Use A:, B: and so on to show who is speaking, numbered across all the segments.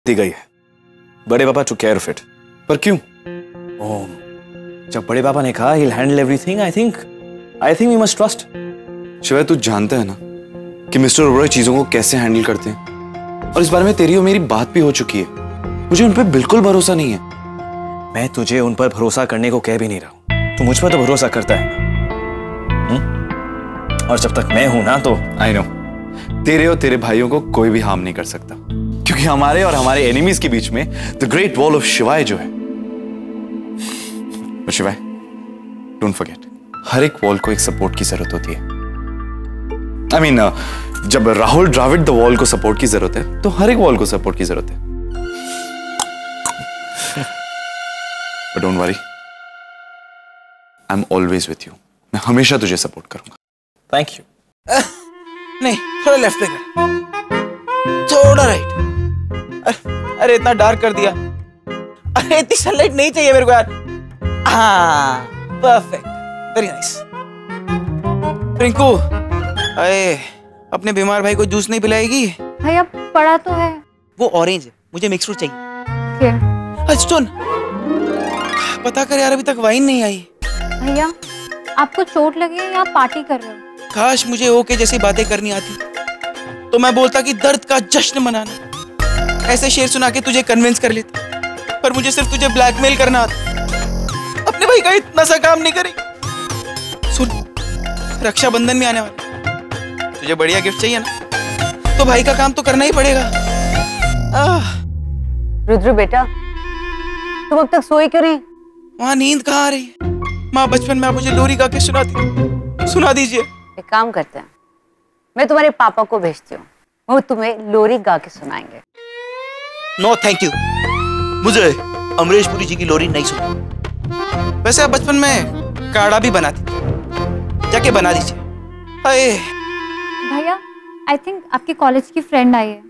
A: दी गई है। बड़े पापा टुक केयर ऑफ इट। पर क्यों? ओह, जब बड़े पापा ने कहा he'll handle everything, I think we must trust.
B: शिवाय, तू जानता है ना कि मिस्टर ओबरॉय चीजों को कैसे हैंडल करते हैं, और इस बारे में तेरी और मेरी बात भी हो चुकी है। मुझे उन पर बिल्कुल भरोसा नहीं है।
A: मैं तुझे उन पर भरोसा करने को कह भी नहीं रहा हूं, तू मुझ पर तो भरोसा करता है। और जब तक मैं हूं ना तो
B: आई नो, तेरे और तेरे भाइयों को कोई भी हार्म नहीं कर सकता, क्योंकि हमारे और हमारे एनिमीज के बीच में द ग्रेट वॉल ऑफ शिवाय जो है। और शिवाय, डोंट फॉरगेट, हर एक वॉल को एक सपोर्ट की जरूरत होती है। I mean, जब राहुल द्रविड़ द वॉल को सपोर्ट की जरूरत है, तो हर एक वॉल को सपोर्ट की जरूरत है। But don't worry, I'm always with you. मैं हमेशा तुझे सपोर्ट करूंगा।
A: Thank you.
C: नहीं, थोड़ा लेफ्ट पे कर, थोड़ा राइट। अरे इतना डार्क कर दिया। अरे इतनी सनलाइट नहीं चाहिए मेरे को यार। हाँ, परफेक्ट, वेरी नाइस। रिंकू, अरे अपने बीमार भाई को जूस नहीं पिलाएगी?
D: भैया पड़ा तो है।
C: वो ऑरेंज है, मुझे मिक्स फ्रूट चाहिए।
D: क्या?
C: सुन, पता कर यार, अभी तक वाइन नहीं आई।
D: भैया आपको चोट लगी है या पार्टी कर रहे हो?
C: काश मुझे ओके जैसी बातें करनी आती तो मैं बोलता कि दर्द का जश्न मनाना, ऐसे शेर सुना के तुझे कन्विंस कर लेता, पर मुझे सिर्फ तुझे ब्लैकमेल करना आता। अपने भाई का इतना सा काम नहीं करेगी। सुन, रक्षाबंधन में आने वाला, तुझे बढ़िया गिफ्ट चाहिए ना, तो भाई का काम तो करना ही पड़ेगा।
E: रुद्र बेटा, तुम अब तक सोए क्यों नहीं?
C: वहाँ नींद कहाँ आ रही है? माँ बचपन में आप मुझे लोरी गा के सुना दीजिए।
E: एक काम करते हैं, मैं तुम्हारे पापा को भेजती हूँ, वो तुम्हें लोरी गा के सुनाएंगे।
C: नो थैंक यू, मुझे अमरीश पुरी जी की लोरी नहीं सुनी। वैसे आप बचपन में काढ़ा भी बनाती थी, जाके बना दीजिए। हाय
D: भैया, आई थिंक आपके कॉलेज की फ्रेंड आई है।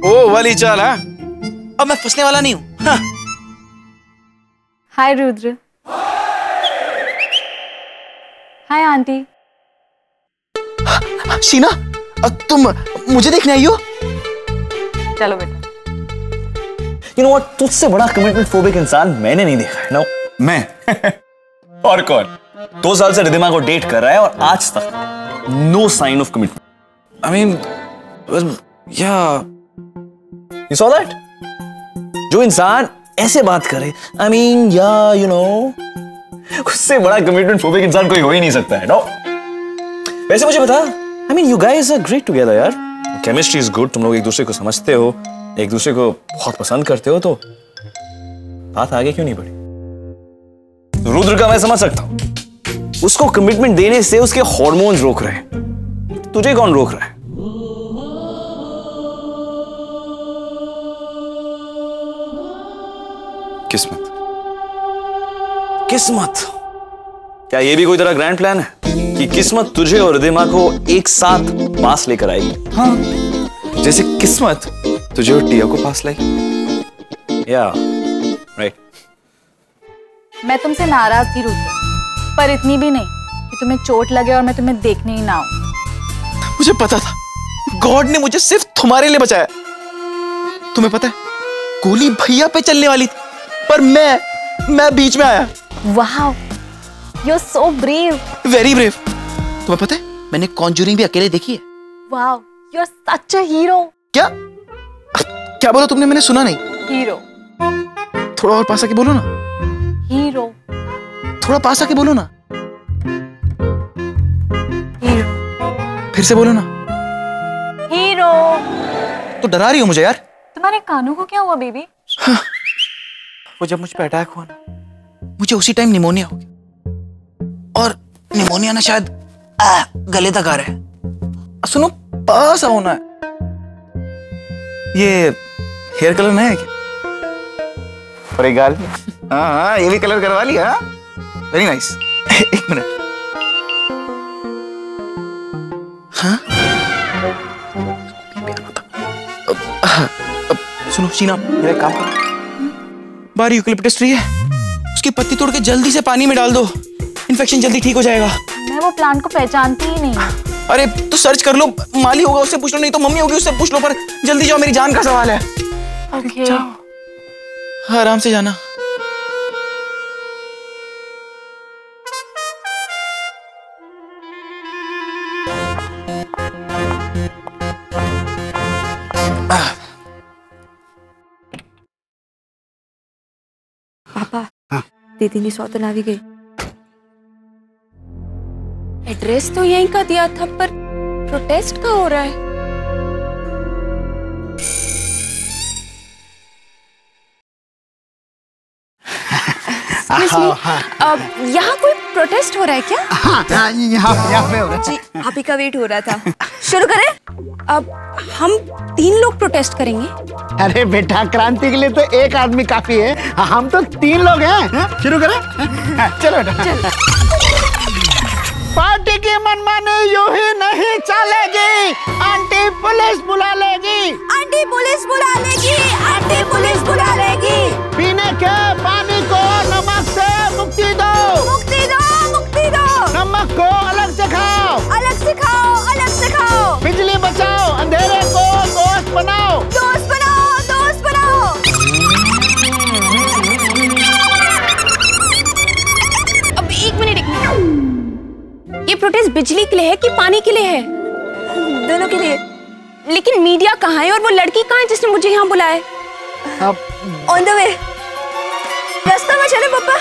C: ओ वाली चाल, हाँ? अब मैं फंसने वाला नहीं हूँ। हाँ।
D: Hi Rudra. Hi aunty.
C: Sheena, तुम मुझे देखने आई हो?
E: चलो बेटा।
A: You know what? तुझसे बड़ा कमिटमेंट फोबिक इंसान मैंने नहीं देखा है ना।
B: मैं
A: और कौन? 2 साल से रिधिमा को डेट कर रहा है और आज तक no sign of commitment.
B: I mean, yeah.
A: You saw that? जो इंसान ऐसे बात करे, I mean, yeah, you know, उससे बड़ा कमिटमेंट फोबिक इंसान कोई हो ही नहीं सकता है, नो? वैसे मुझे बता, I mean, you guys are great together, यार। केमिस्ट्री इज गुड, तुम लोग एक दूसरे को समझते हो, एक दूसरे को बहुत पसंद करते हो, तो बात आगे क्यों नहीं बढ़ी? रुद्र का मैं समझ सकता हूं, उसको कमिटमेंट देने से उसके हार्मोन्स रोक रहे हैं, तुझे कौन रोक रहा है?
B: किस्मत।
A: किस्मत? क्या ये भी कोई तरह ग्रैंड प्लान है कि किस्मत तुझे और रिधिमा को एक साथ पास लेकर आएगी?
B: हाँ, जैसे किस्मत तुझे और टिया को पास लाएगी।
A: या राइट।
D: मैं तुमसे नाराज थी रुद्र, पर इतनी भी नहीं कि तुम्हें चोट लगे और मैं तुम्हें देखने ही ना आऊं।
C: मुझे पता था, गॉड ने मुझे सिर्फ तुम्हारे लिए बचाया। तुम्हें पता है, गोली भैया पे चलने वाली थी, पर मैं बीच में आया।
D: Wow, you are so brave.
C: Very brave. तुम्हें पता है, मैंने कॉन्जूरिंग भी अकेले देखी है।
D: Wow, you are such a hero.
C: क्या क्या बोला तुमने? मैंने सुना नहीं।
D: हीरो।
C: थोड़ा और पास आके बोलो ना।
D: हीरो।
C: थोड़ा पास आके बोलो ना।
D: हीरो।
C: फिर से बोलो ना।
D: हीरो।
C: तो डरा रही हो मुझे यार।
D: तुम्हारे कानों को क्या हुआ बेबी?
C: हाँ। वो जब मुझ पे अटैक हुआ ना, मुझे उसी टाइम निमोनिया हो गया, और निमोनिया ना शायद गले तक आ रहा है। सुनो, पास आओ ना। ये हेयर कलर नया है क्या? और एक गाल? हाँ, ये भी कलर करवा लिया। Very nice. एक मिनट। हाँ, सुनो शीना, मेरा काम करो। बाहर यूकलिप्टस ट्री है, उसकी पत्ती तोड़ के जल्दी से पानी में डाल दो, इन्फेक्शन जल्दी ठीक हो जाएगा।
D: मैं वो प्लांट को पहचानती ही नहीं।
C: अरे तो सर्च कर लो, माली होगा उससे पूछ लो, नहीं तो मम्मी होगी उससे पूछ लो, पर जल्दी जाओ, मेरी जान का सवाल है।
D: ओके
C: जाओ, आराम से जाना।
F: पापा दीदी स्वतः આવી ગઈ। एड्रेस तो यहीं का दिया था, पर प्रोटेस्ट का हो रहा है। अब यहाँ कोई प्रोटेस्ट हो रहा है क्या?
G: हाँ, यहाँ पे हो रहा है।
F: जी, आप ही का वेट हो रहा था। शुरू करें? अब हम 3 लोग प्रोटेस्ट करेंगे।
G: अरे बेटा, क्रांति के लिए तो एक आदमी काफी है, हम तो 3 लोग हैं। शुरू करें? चलो बेटा। पार्टी की मनमानी यूं ही नहीं चलेगी, आंटी पुलिस बुला लेगी।
F: आंटी पुलिस बुला लेगी, आंटी पुलिस बुला लेगी।
G: पीने के पानी को नमक से मुक्ति दो,
F: मुक्ति दो, मुक्ति दो।
G: नमक को अलग से खाओ,
F: अलग से खाओ, अलग से खाओ।
G: बिजली बचाओ, अंधेरे को दोस्त बनाओ,
F: दोस्त बनाओ, दोस्त बनाओ। अब 1 मिनट, 1 मिनट। ये प्रोटेस्ट बिजली के लिए है कि पानी के लिए है? दोनों के लिए। लेकिन मीडिया कहाँ है और वो लड़की कहाँ है जिसने मुझे यहाँ बुलाया है? On the way. रास्ता में चले पापा।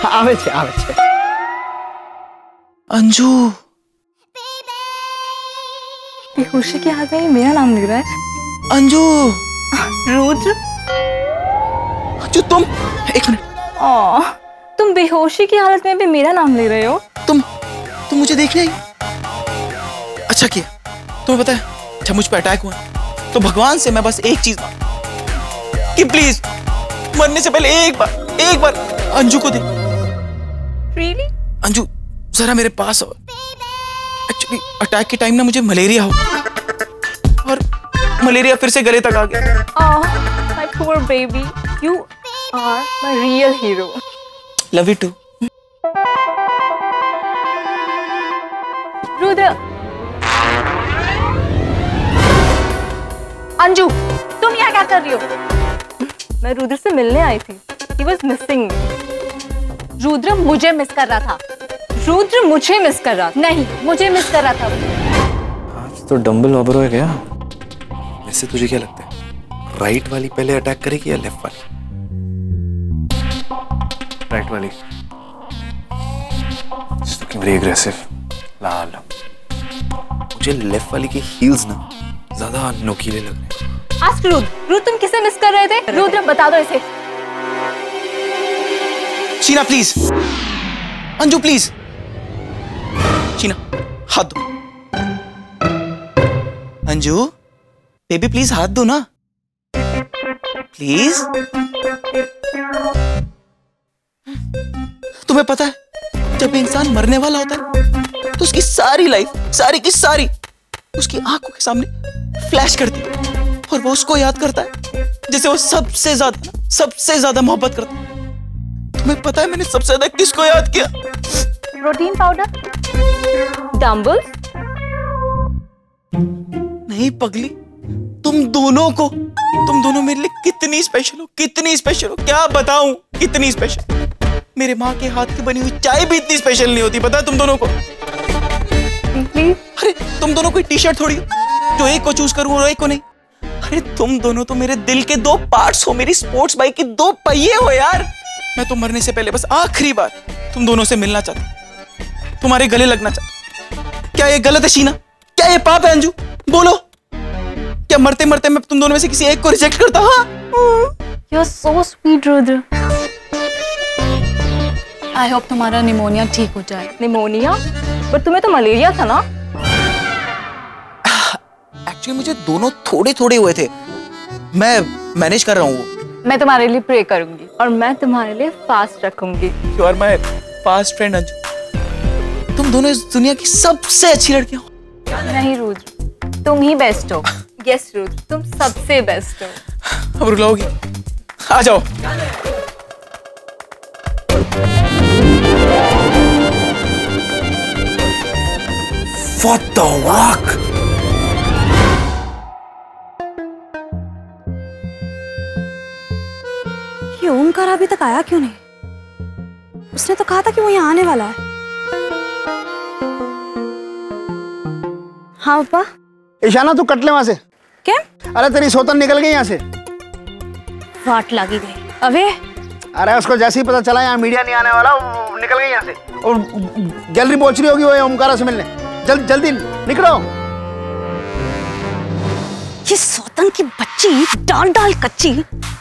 G: आवे छे, आवे छे।
C: अंजू,
D: बेहोशी की हालत में मेरा नाम लिख रहा है।
C: अंजू,
D: रुद्र।
C: अंजू तुम, 1 मिनट।
D: तुम बेहोशी की हालत में भी मेरा नाम ले रहे हो?
C: तुम मुझे देखने आई? अच्छा किया। तुम्हें पता है जब मुझ पे अटैक हुआ तो भगवान से मैं बस एक चीज मांगी कि प्लीज मरने से पहले एक बार अंजू को दे।
D: Really?
C: अंजू जरा मेरे पास आओ। एक्चुअली अटैक के टाइम ना मुझे मलेरिया हो, और मलेरिया फिर से गले तक आ गया।
D: My poor baby, you are my real hero.
C: Love you too.
D: Rudra. Anju, तुम यहाँ क्या कर रही हो? मैं रुद्र से मिलने आई थी। He was missing me. Rudra मुझे मिस कर रहा था। रुद्र मुझे मिस कर रहा था। नहीं, मुझे मिस कर रहा था।
B: आज तो डंबल ओवर हो गया। वैसे तुझे क्या लगता है, राइट वाली पहले अटैक करेगी या लेफ्ट वाली? राइट वाली। She's looking very aggressive. लाल। मुझे लेफ्ट वाली की हील्स ना ज्यादा नोकीले लग रहे हैं।
D: आस्क रुद्र। रुद्र तुम किसे मिस कर रहे थे? रुद्र बता दो इसे।
C: Sheena please, Anju please. शीना हाथ दो। अंजू बेबी प्लीज हाथ दो ना, प्लीज। तुम्हें पता है जब इंसान मरने वाला होता है तो उसकी सारी लाइफ, सारी की सारी उसकी आंखों के सामने फ्लैश करती है, और वो उसको याद करता है जैसे वो सबसे ज्यादा मोहब्बत करता है। तुम्हें पता है मैंने सबसे ज्यादा किसको याद किया?
D: Protein powder, dumbbells.
C: नहीं पगली, तुम दोनों मेरे लिए कितनी स्पेशल हो, क्या बताऊं कितनी स्पेशल। मेरे माँ के हाथ की बनी हुई चाय भी इतनी स्पेशल नहीं होती, पता है तुम दोनों को। अरे तुम दोनों कोई टी शर्ट थोड़ी हो जो एक को चूज करूं और एक को नहीं। अरे तुम दोनों तो मेरे दिल के 2 पार्ट्स हो, मेरी स्पोर्ट्स बाइक के 2 पहिए हो यार। मैं तो मरने से पहले बस आखिरी बार तुम दोनों से मिलना चाहता, तुम्हारे गले लगना चाहता। क्या ये गलत है शीना? क्या ये पाप है अंजू? बोलो, क्या मरते मरते मैं तुम दोनों में से किसी एक को रिजेक्ट करता? हाँ,
D: You're so sweet, Rudra. I hope तुम्हारा निमोनिया ठीक हो जाए। निमोनिया? पर तुम्हें तो मलेरिया था ना?
C: एक्चुअली मुझे दोनों थोड़े थोड़े हुए थे, मैं मैनेज कर रहा हूँ।
D: मैं तुम्हारे लिए प्रे करूंगी और मैं तुम्हारे लिए फास्ट रखूंगी।
C: You are my fast friend Anju. तुम दोनों इस दुनिया की सबसे अच्छी लड़कियां हो।
D: नहीं रुद्र, तुम ही बेस्ट हो। यस रुद्र, तुम सबसे बेस्ट हो।
C: अब रुलाओगी? आ जाओ।
A: What the fuck?
F: ये ओमकार अभी तक आया क्यों नहीं? उसने तो कहा था कि वो यहाँ आने वाला है। हाँ पापा।
G: ईशाना तू कट ले वहां से।
F: क्या?
G: अरे तेरी सौतन निकल गई यहाँ से।
F: वाट लगी गई। अबे
G: अरे उसको जैसे ही पता चला यहाँ मीडिया नहीं आने वाला, वो निकल गई यहाँ से और गैलरी पहुंच रही होगी वो ओमकारा से मिलने। जल्दी निकलो।
F: ये सौतन की बच्ची डाल डाल कच्ची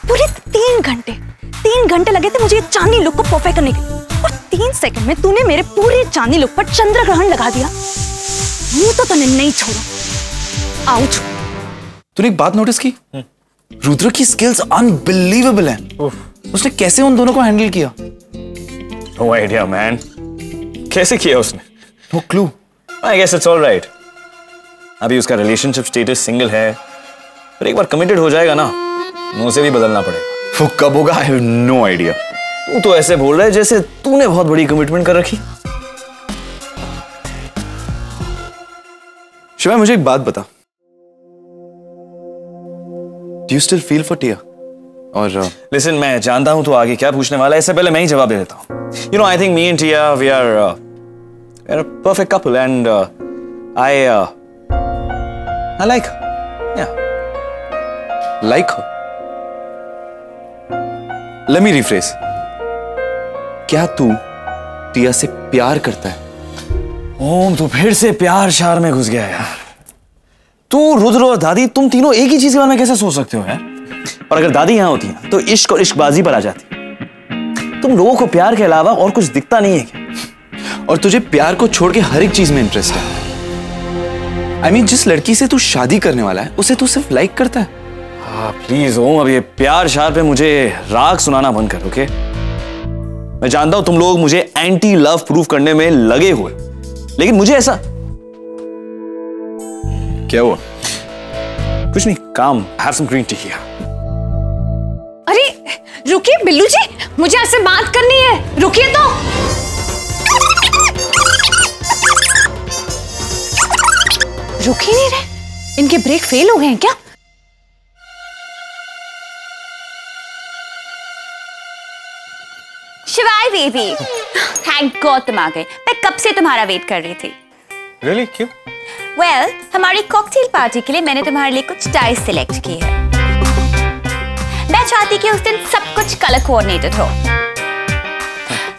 F: पूरे 3 घंटे लगे थे मुझे ये चांदनी लुक को परफेक्ट करने के, और 3 सेकंड में तूने मेरे पूरे चांदनी लुक पर चंद्र ग्रहण लगा दिया। मुंह तो तूने नहीं छोड़ा। आउच।
B: तूने एक बात नोटिस की? रुद्र की स्किल्स अनबिलीवेबल हैं। उसने कैसे उन दोनों को हैंडल किया?
A: No idea, man. कैसे किया उसने?
B: No clue.
A: I guess it's all right. अभी उसका रिलेशनशिप स्टेटस सिंगल है, पर एक बार कमिटेड हो जाएगा ना, उसे भी बदलना पड़ेगा।
B: वो कब होगा? I have no idea.
A: तू तो ऐसे बोल रहा है जैसे तूने बहुत बड़ी कमिटमेंट कर रखी।
B: शिवा, मुझे एक बात बता। Do you still feel for Tia? और
A: लिसन, मैं जानता हूं तो आगे क्या पूछने वाला है, इससे पहले मैं ही जवाब दे देता हूं। You know, I think me and Tia, we are a perfect couple, and I like her. Yeah.
B: like her? Let me rephrase. क्या तू टिया से प्यार करता है?
A: ओम, तो फिर से प्यार शार में घुस गया यार। तू, रुद्र और दादी, तुम तीनों एक ही चीज के बारे में कैसे सोच सकते हो यार? और अगर दादी यहां होती है तो इश्क और इश्कबाजी पर आ जाती। तुम लोगों को प्यार के अलावा और कुछ दिखता नहीं है क्या?
B: और तुझे प्यार को छोड़ के हर एक चीज में इंटरेस्ट है। I mean, जिस लड़की से तू शादी करने वाला है उसे तू सिर्फ लाइक करता है।
A: हाँ प्लीज ओम, अब ये प्यार शार पे मुझे राग सुनाना बंद कर, ओके? मैं जानता हूं तुम लोग मुझे एंटी लव प्रूफ करने में लगे हुए, लेकिन मुझे ऐसा
B: क्या हुआ?
A: कुछ नहीं, काम। Have some green tea here.
F: अरे रुकिए बिल्लू जी, मुझे आपसे बात करनी है, रुकिए तो। रुक ही नहीं रहे, इनके ब्रेक फेल हो गए हैं क्या?
E: शिवाय बेबी, थैंक गॉड तुम आ गए। मैं कब से तुम्हारा वेट कर रही थी।
A: रियली? क्यों?
E: वेल, हमारी कॉकटेल पार्टी के लिए मैंने तुम्हारे लिए कुछ टाइज सिलेक्ट की है। मैं चाहती कि उस दिन सब कुछ कलर कोऑर्डिनेटेड हो।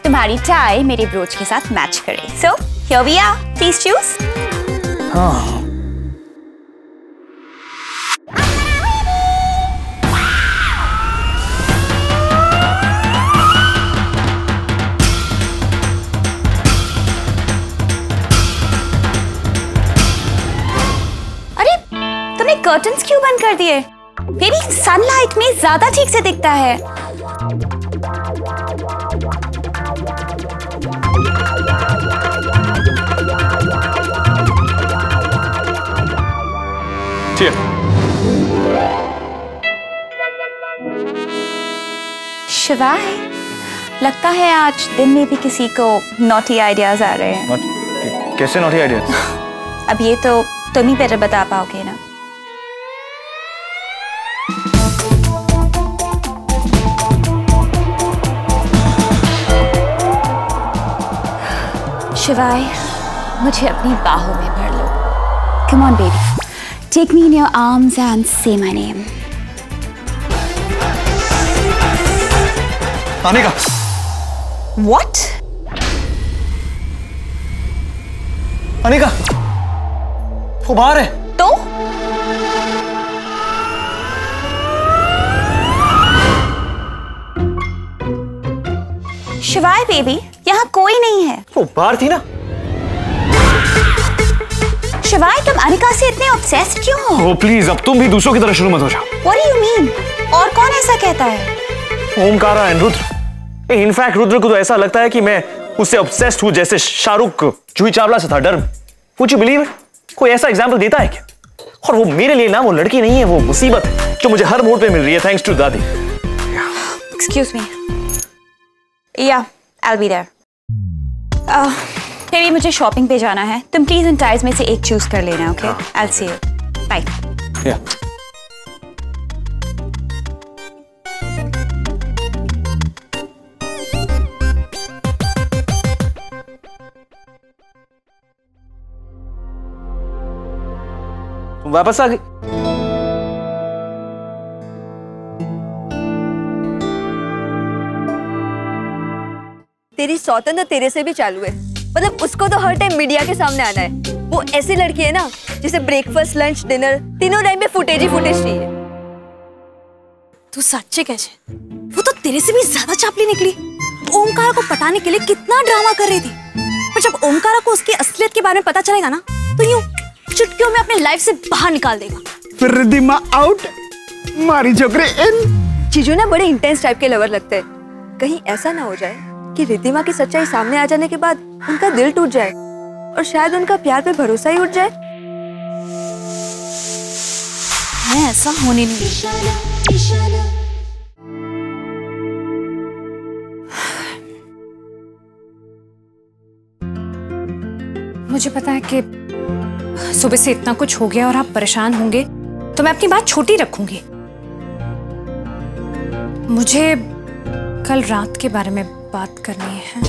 E: तुम्हारी टाई मेरे ब्रोच के साथ मैच करे। So here we are, please choose.
A: हाँ,
E: कर्टन्स क्यों बंद कर दिए? मेरी सनलाइट में ज्यादा ठीक से दिखता है। शिवाय, लगता है आज दिन में भी किसी को नॉटी आइडियाज आ रहे हैं।
A: कैसे नॉटी आइडियाज?
E: अब ये तो तुम ही बेटर बता पाओगे ना। शिवाय, मुझे अपनी बाहों में भर लो। Come on, baby. Take me in your arms and say my name.
A: Anika.
E: What?
A: Anika, वो बाहर है।
E: तो? शिवाय बेबी, यहाँ कोई नहीं है।
A: वो बाहर थी ना।
E: शिवाय, तुम अनिका से इतने ऑब्सेस्ड क्यों हो?
A: ओ प्लीज, अब तुम भी दूसरों की तरह शुरू मत हो जाओ।
E: What do you mean? और कौन ऐसा कहता है?
A: ओमकारा एंड रुद्र। इनफैक्ट रुद्र को तो ऐसा लगता है कि मैं उससे ऑब्सेस्ड हूँ जैसे शाहरुख जूही चावला से था डर में। Would you believe it? कोई ऐसा एग्जाम्पल देता है क्या? और वो मेरे लिए ना वो लड़की नहीं है, वो मुसीबत है जो मुझे हर मोड़ पे मिल रही है थैंक्स टू दादी।
E: Excuse me. Yeah, I'll be there. फिर भी मुझे शॉपिंग पे जाना है। तुम प्लीज इन टाइज में से एक चूज कर लेना, okay? I will see you, bye.
A: तुम वापस आ गई।
H: तेरी सौतन तो तेरे से भी चालू है। मतलब उसको तो हर टाइम मीडिया के सामने आना है। वो ऐसी लड़की है ना जिसे ब्रेकफास्ट, लंच, डिनर तीनों टाइम पे फुटेज ही फुटेज चाहिए।
F: तू सच्चे कैसे? वो तो तेरे से भी ज्यादा चापली निकली। ओमकारा को पटाने के लिए कितना ड्रामा कर रही थी, पर जब ओमकारा को उसकी असलियत के बारे में पता चलेगा ना, तो यूं चुटकियों में अपने लाइफ से बाहर निकाल देगा।
G: फिर रिद्धिमा आउट, मारी छोकरे इन।
H: जीजू ना बड़े इंटेंस टाइप के लवर लगते हैं। कहीं ऐसा ना हो जाए कि रिद्धिमा की सच्चाई सामने आ जाने के बाद उनका दिल टूट जाए और शायद उनका प्यार पे भरोसा ही उठ जाए।
F: मैं ऐसा होने नहीं दूंगी। मुझे पता है कि सुबह से इतना कुछ हो गया और आप परेशान होंगे, तो मैं अपनी बात छोटी रखूंगी। मुझे कल रात के बारे में बात करनी है।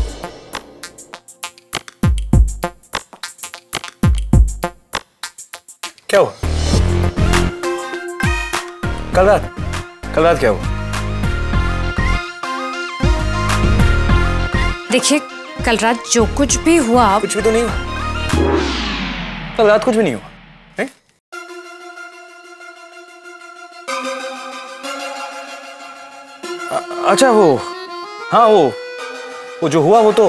A: क्या हुआ? कल रात क्या हुआ?
F: देखिए, कल रात जो कुछ भी हुआ,
A: कुछ भी तो नहीं हुआ। कल रात कुछ भी नहीं हुआ है? अच्छा हाँ वो जो हुआ वो तो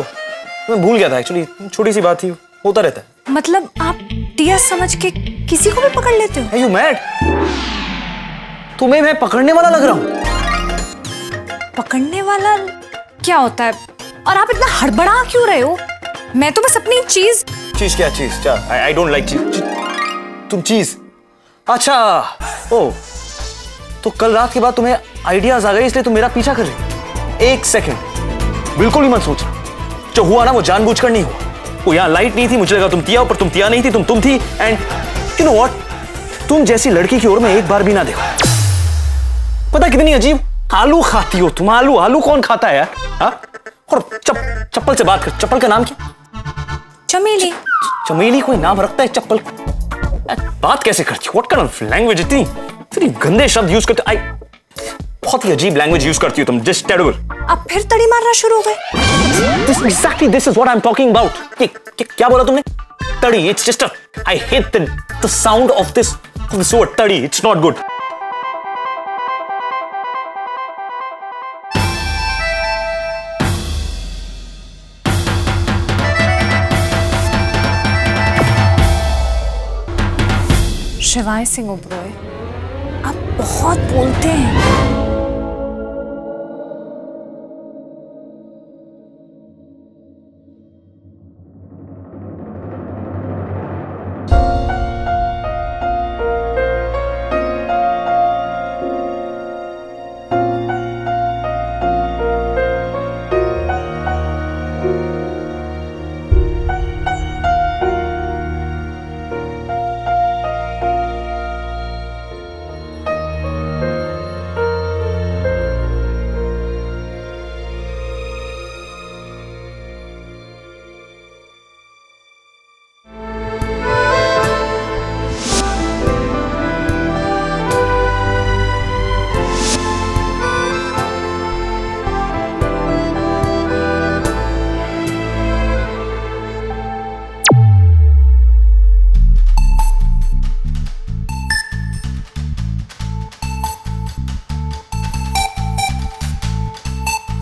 A: मैं भूल गया था एक्चुअली। छोटी सी बात थी, होता रहता है।
F: मतलब आप टीएस समझ के किसी को भी पकड़ लेते हो?
A: Are you mad? तुम्हें मैं पकड़ने वाला लग रहा हूं?
F: पकड़ने वाला क्या होता है? और आप इतना हड़बड़ा क्यों रहे हो? मैं तो बस अपनी चीज
A: क्या चीज? I don't like चीज। तुम चीज? अच्छा, ओ तो कल रात के बाद तुम्हें आइडियाज आ गए इसलिए तुम मेरा पीछा कर रहे हो? एक सेकंड बिल्कुल ही मत सोचना। जो हुआ ना वो जानबूझकर नहीं हुआ। वो यहाँ लाइट नहीं थी, मुझे लगा तुम तिया, पर तुम तिया नहीं थी, तुम थी। एंड यू नो व्हाट, तुम जैसी लड़की की ओर मैं एक बार भी ना देखा। पता कितनी अजीब आलू खाती हो तुम। आलू कौन खाता है यार? हाँ? और चप्पल से बात कर। चप्पल का नाम क्या?
F: चमेली।
A: चमेली कोई नाम रखता है चप्पल? बात कैसे करती हो? What kind of language? इतनी गंदे शब्द यूज करते। बहुत ही अजीब लैंग्वेज यूज करती हो तुम। Just terrible.
F: अब फिर तड़ी मारना शुरू हो गए।
A: This is what I'm talking about. क्या बोला तुमने? तड़ी। It's just I hate the sound of this word तड़ी. It's not good.
F: शिवाय सिंह ओबरॉय, आप बहुत बोलते हैं।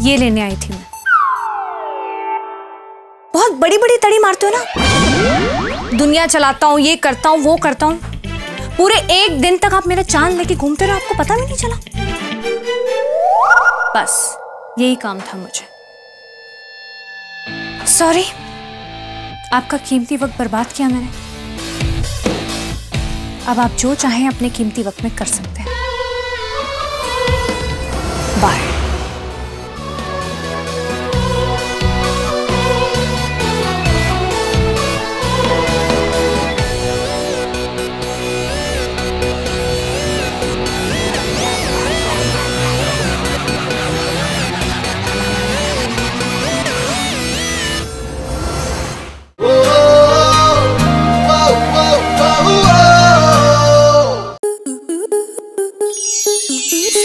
F: ये लेने आई थी मैं। बहुत बड़ी बड़ी तड़ी मारते हो ना। दुनिया चलाता हूँ, ये करता हूँ, वो करता हूँ। पूरे एक दिन तक आप मेरा चांद लेके घूमते रहे, आपको पता भी नहीं चला। बस यही काम था मुझे। सॉरी, आपका कीमती वक्त बर्बाद किया मैंने। अब आप जो चाहें अपने कीमती वक्त में कर सकते हैं। बाय।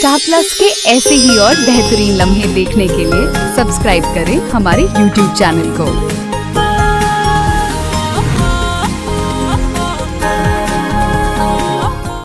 I: स्टार प्लस के ऐसे ही और बेहतरीन लम्हे देखने के लिए सब्सक्राइब करें हमारे YouTube चैनल को।